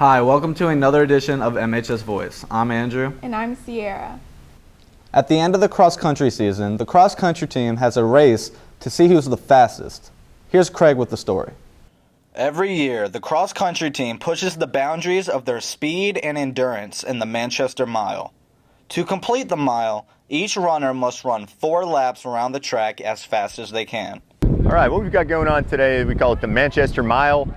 Hi, welcome to another edition of MHS Voice. I'm Andrew. And I'm Sierra. At the end of the cross-country season, the cross-country team has a race to see who's the fastest. Here's Craig with the story. Every year, the cross-country team pushes the boundaries of their speed and endurance in the Manchester Mile. To complete the mile, each runner must run 4 laps around the track as fast as they can. All right, what we've got going on today, we call it the Manchester Mile.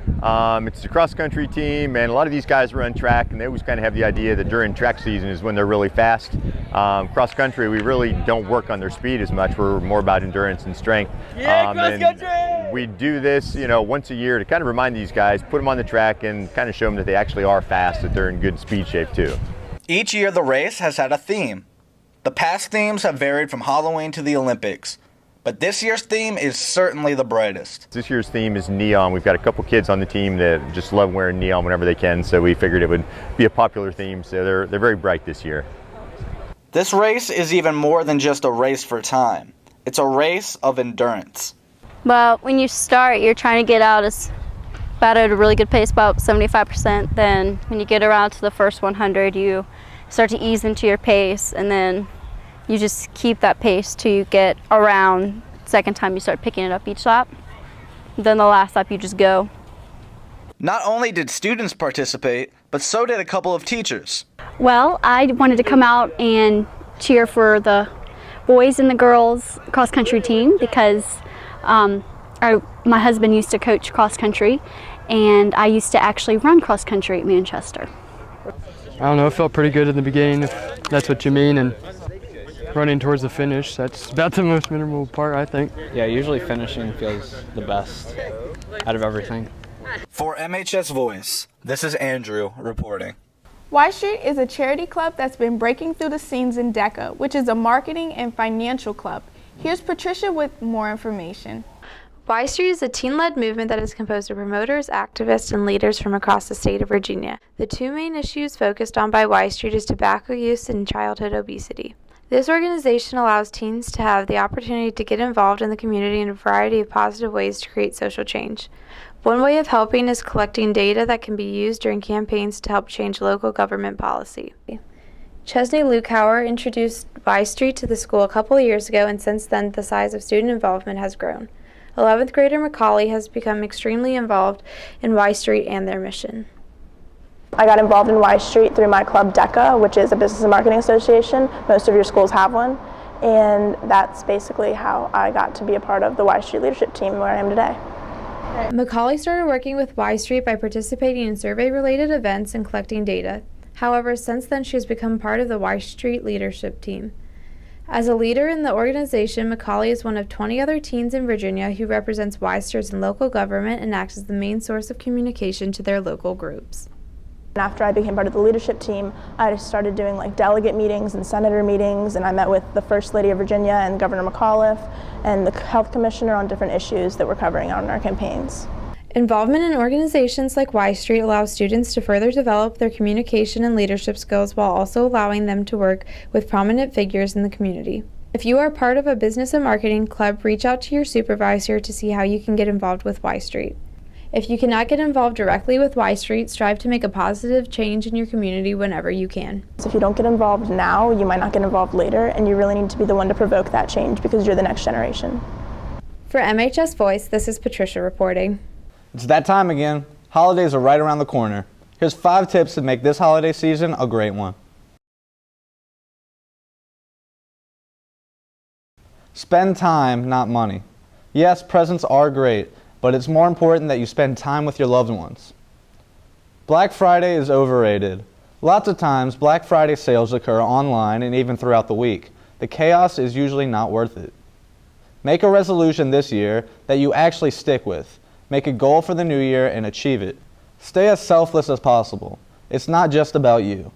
It's a cross-country team, and a lot of these guys run track, and they always kind of have the idea that during track season is when they're really fast. Cross-country, we really don't work on their speed as much. We're more about endurance and strength. Yeah, cross-country! We do this, once a year to kind of remind these guys, put them on the track, and kind of show them that they actually are fast, that they're in good speed shape too. Each year, the race has had a theme. The past themes have varied from Halloween to the Olympics, but this year's theme is certainly the brightest. This year's theme is neon. We've got a couple kids on the team that just love wearing neon whenever they can, so we figured it would be a popular theme, so they're very bright this year. This race is even more than just a race for time. It's a race of endurance. Well, when you start, you're trying to get out about at a really good pace, about 75%. Then when you get around to the first 100, you start to ease into your pace, and then you just keep that pace till you get around. Second time you start picking it up each lap. Then the last lap you just go. Not only did students participate, but so did a couple of teachers. Well, I wanted to come out and cheer for the boys and the girls cross country team because my husband used to coach cross country, and I used to actually run cross country at Manchester. I don't know, it felt pretty good in the beginning, if that's what you mean, and running towards the finish, that's about the most memorable part, I think. Yeah, usually finishing feels the best out of everything. For MHS Voice, this is Andrew reporting. Y Street is a charity club that's been breaking through the scenes in DECA, which is a marketing and financial club. Here's Patricia with more information. Y Street is a teen-led movement that is composed of promoters, activists, and leaders from across the state of Virginia. The 2 main issues focused on by Y Street is tobacco use and childhood obesity. This organization allows teens to have the opportunity to get involved in the community in a variety of positive ways to create social change. One way of helping is collecting data that can be used during campaigns to help change local government policy. Chesney Lukauer introduced Y Street to the school a couple of years ago, and since then the size of student involvement has grown. 11th grader Macaulay has become extremely involved in Y Street and their mission. I got involved in Y Street through my club DECA, which is a business and marketing association. Most of your schools have one, and that's basically how I got to be a part of the Y Street leadership team where I am today. Macaulay started working with Y Street by participating in survey-related events and collecting data. However, since then she has become part of the Y Street leadership team. As a leader in the organization, Macaulay is one of 20 other teens in Virginia who represents Y-sters in local government and acts as the main source of communication to their local groups. After I became part of the leadership team, I started doing delegate meetings and senator meetings, and I met with the First Lady of Virginia and Governor McAuliffe and the Health Commissioner on different issues that we're covering on our campaigns. Involvement in organizations like Y Street allows students to further develop their communication and leadership skills while also allowing them to work with prominent figures in the community. If you are part of a business and marketing club, reach out to your supervisor to see how you can get involved with Y Street. If you cannot get involved directly with Y Street, strive to make a positive change in your community whenever you can. So if you don't get involved now, you might not get involved later, and you really need to be the one to provoke that change because you're the next generation. For MHS Voice, this is Patricia reporting. It's that time again. Holidays are right around the corner. Here's 5 tips to make this holiday season a great one. Spend time, not money. Yes, presents are great, but it's more important that you spend time with your loved ones. Black Friday is overrated. Lots of times, Black Friday sales occur online and even throughout the week. The chaos is usually not worth it. Make a resolution this year that you actually stick with. Make a goal for the new year and achieve it. Stay as selfless as possible. It's not just about you.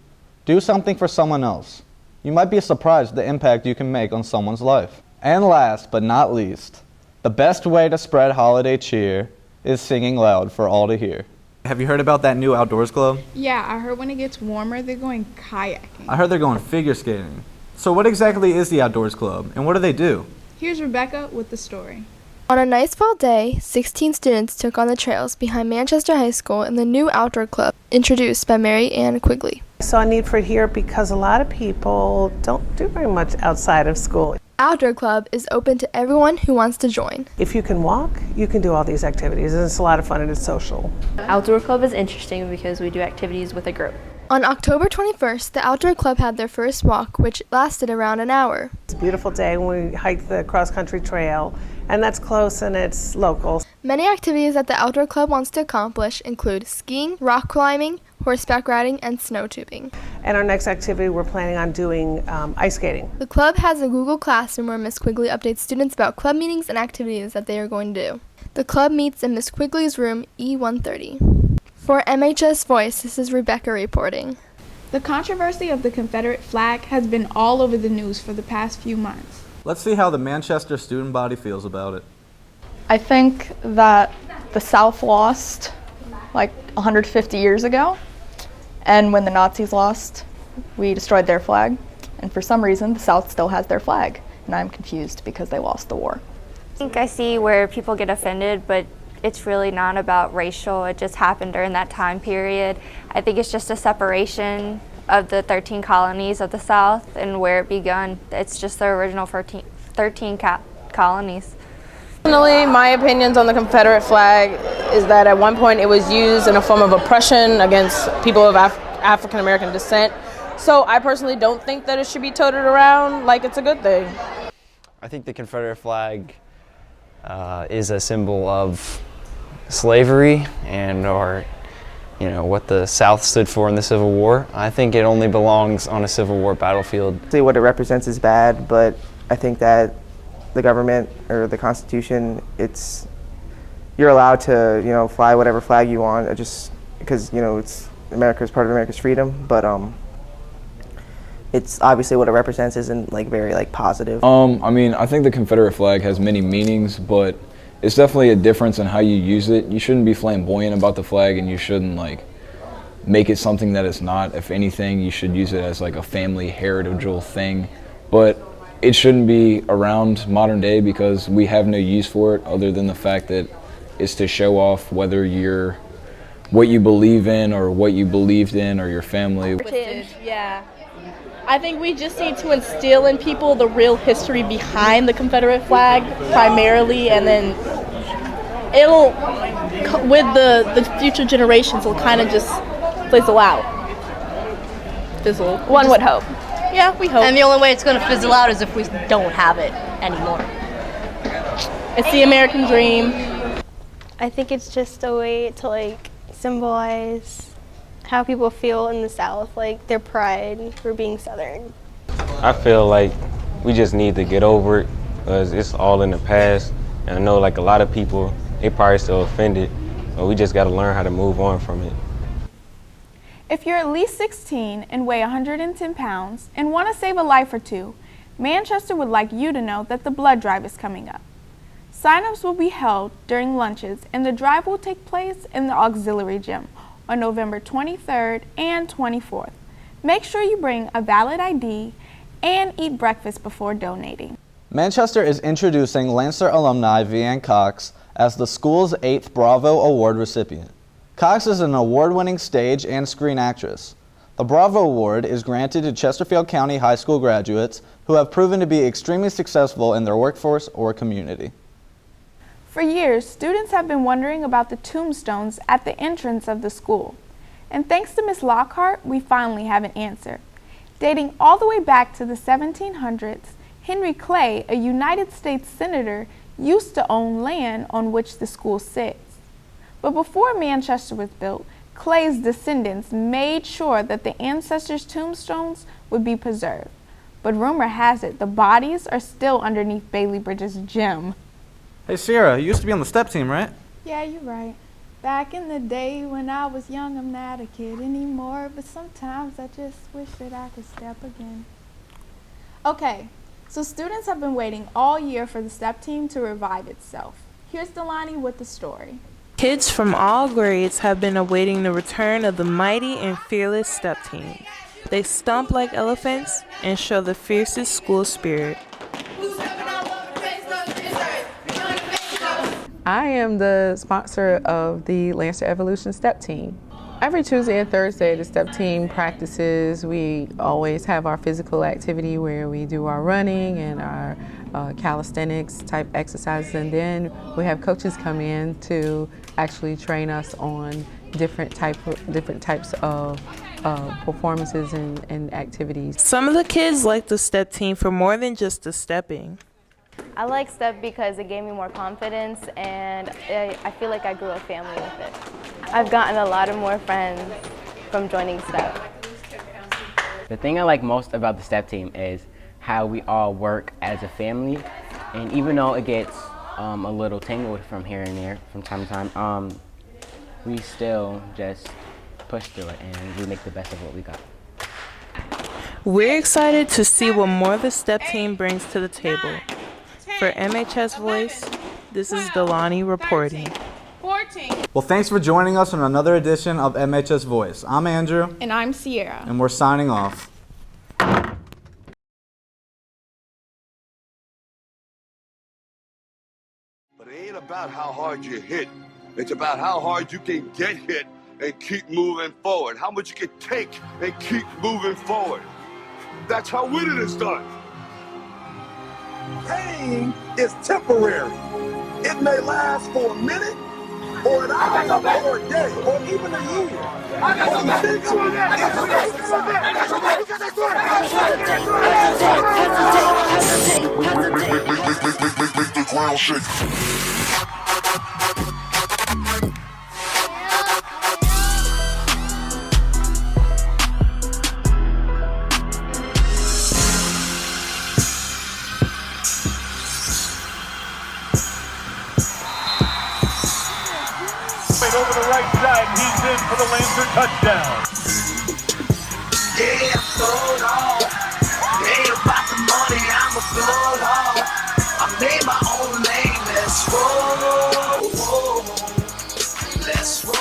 Do something for someone else. You might be surprised at the impact you can make on someone's life. And last but not least, the best way to spread holiday cheer is singing loud for all to hear. Have you heard about that new outdoors club? Yeah, I heard when it gets warmer, they're going kayaking. I heard they're going figure skating. So what exactly is the outdoors club and what do they do? Here's Rebecca with the story. On a nice fall day, 16 students took on the trails behind Manchester High School in the new outdoor club introduced by Mary Ann Quigley. I saw a need for it here because a lot of people don't do very much outside of school. Outdoor Club is open to everyone who wants to join. If you can walk, you can do all these activities, and it's a lot of fun and it's social. Outdoor Club is interesting because we do activities with a group. On October 21st, the Outdoor Club had their first walk, which lasted around an hour. It's a beautiful day when we hiked the cross-country trail, and that's close and it's local. Many activities that the Outdoor Club wants to accomplish include skiing, rock climbing, horseback riding, and snow tubing. And our next activity, we're planning on doing ice skating. The club has a Google Classroom where Miss Quigley updates students about club meetings and activities that they are going to do. The club meets in Miss Quigley's room E130. For MHS Voice, this is Rebecca reporting. The controversy of the Confederate flag has been all over the news for the past few months. Let's see how the Manchester student body feels about it. I think that the South lost like 150 years ago, and when the Nazis lost, we destroyed their flag, and for some reason the South still has their flag, and I'm confused because they lost the war. I think I see where people get offended, but it's really not about racial. It just happened during that time period. I think it's just a separation of the 13 colonies of the South and where it begun. It's just the original 13 colonies. Personally, my opinions on the Confederate flag is that at one point it was used in a form of oppression against people of African American descent. So I personally don't think that it should be toted around like it's a good thing. I think the Confederate flag is a symbol of slavery and what the South stood for in the Civil War. I think it only belongs on a Civil War battlefield. Say what it represents is bad, but I think that the government or the Constitution, you're allowed to fly whatever flag you want, just because it's America's part of America's freedom. But it's obviously what it represents isn't very positive. I think the Confederate flag has many meanings, but it's definitely a difference in how you use it. You shouldn't be flamboyant about the flag, and you shouldn't make it something that it's not. If anything, you should use it as a family heritable thing. But it shouldn't be around modern day because we have no use for it other than the fact that it's to show off whether you're what you believe in or what you believed in or your family. Yeah. I think we just need to instill in people the real history behind the Confederate flag primarily, and then it'll, with the future generations, will kind of just fizzle out. One would hope. Yeah, we hope. And the only way it's going to fizzle out is if we don't have it anymore. It's the American dream. I think it's just a way to symbolize how people feel in the South, their pride for being Southern. I feel like we just need to get over it because it's all in the past. And I know a lot of people, they probably still offended, but we just got to learn how to move on from it. If you're at least 16 and weigh 110 pounds and want to save a life or two, Manchester would like you to know that the blood drive is coming up. Sign-ups will be held during lunches, and the drive will take place in the auxiliary gym on November 23rd and 24th. Make sure you bring a valid ID and eat breakfast before donating. Manchester is introducing Lancer alumni Vianne Cox as the school's 8th Bravo Award recipient. Cox is an award-winning stage and screen actress. The Bravo Award is granted to Chesterfield County High School graduates who have proven to be extremely successful in their workforce or community. For years, students have been wondering about the tombstones at the entrance of the school. And thanks to Miss Lockhart, we finally have an answer. Dating all the way back to the 1700s, Henry Clay, a United States Senator, used to own land on which the school sits. But before Manchester was built, Clay's descendants made sure that the ancestors' tombstones would be preserved. But rumor has it the bodies are still underneath Bailey Bridges' gym. Hey Sierra, you used to be on the step team, right? Yeah, you're right. Back in the day when I was young, I'm not a kid anymore, but sometimes I just wish that I could step again. Okay, so students have been waiting all year for the step team to revive itself. Here's Delaney with the story. Kids from all grades have been awaiting the return of the mighty and fearless step team. They stomp like elephants and show the fiercest school spirit. I am the sponsor of the Lancer Evolution Step Team. Every Tuesday and Thursday, the step team practices. We always have our physical activity where we do our running and our calisthenics type exercises, and then we have coaches come in to actually train us on different types of performances and activities. Some of the kids like the step team for more than just the stepping. I like step because it gave me more confidence, and I feel like I grew a family with it. I've gotten a lot of more friends from joining step. The thing I like most about the step team is how we all work as a family, and even though it gets a little tangled from here and there from time to time, we still just push through it and we make the best of what we got. We're excited to see what more the step team brings to the table. For MHS Voice, this is Delani reporting. Well, thanks for joining us on another edition of MHS Voice. I'm Andrew. And I'm Sierra. And we're signing off. But it ain't about how hard you hit. It's about how hard you can get hit and keep moving forward. How much you can take and keep moving forward. That's how winning is done. Pain is temporary. It may last for a minute, or an hour, or a day, or even a year. But the Make the ground shake. Over the right side, he's in for the Lancer touchdown. Yeah, I'm sold on. Ain't about the money, I'm a sold on. I made my own name, let's roll. Let's roll.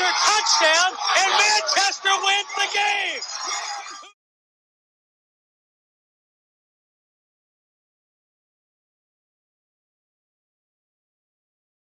Touchdown, and Manchester wins the game.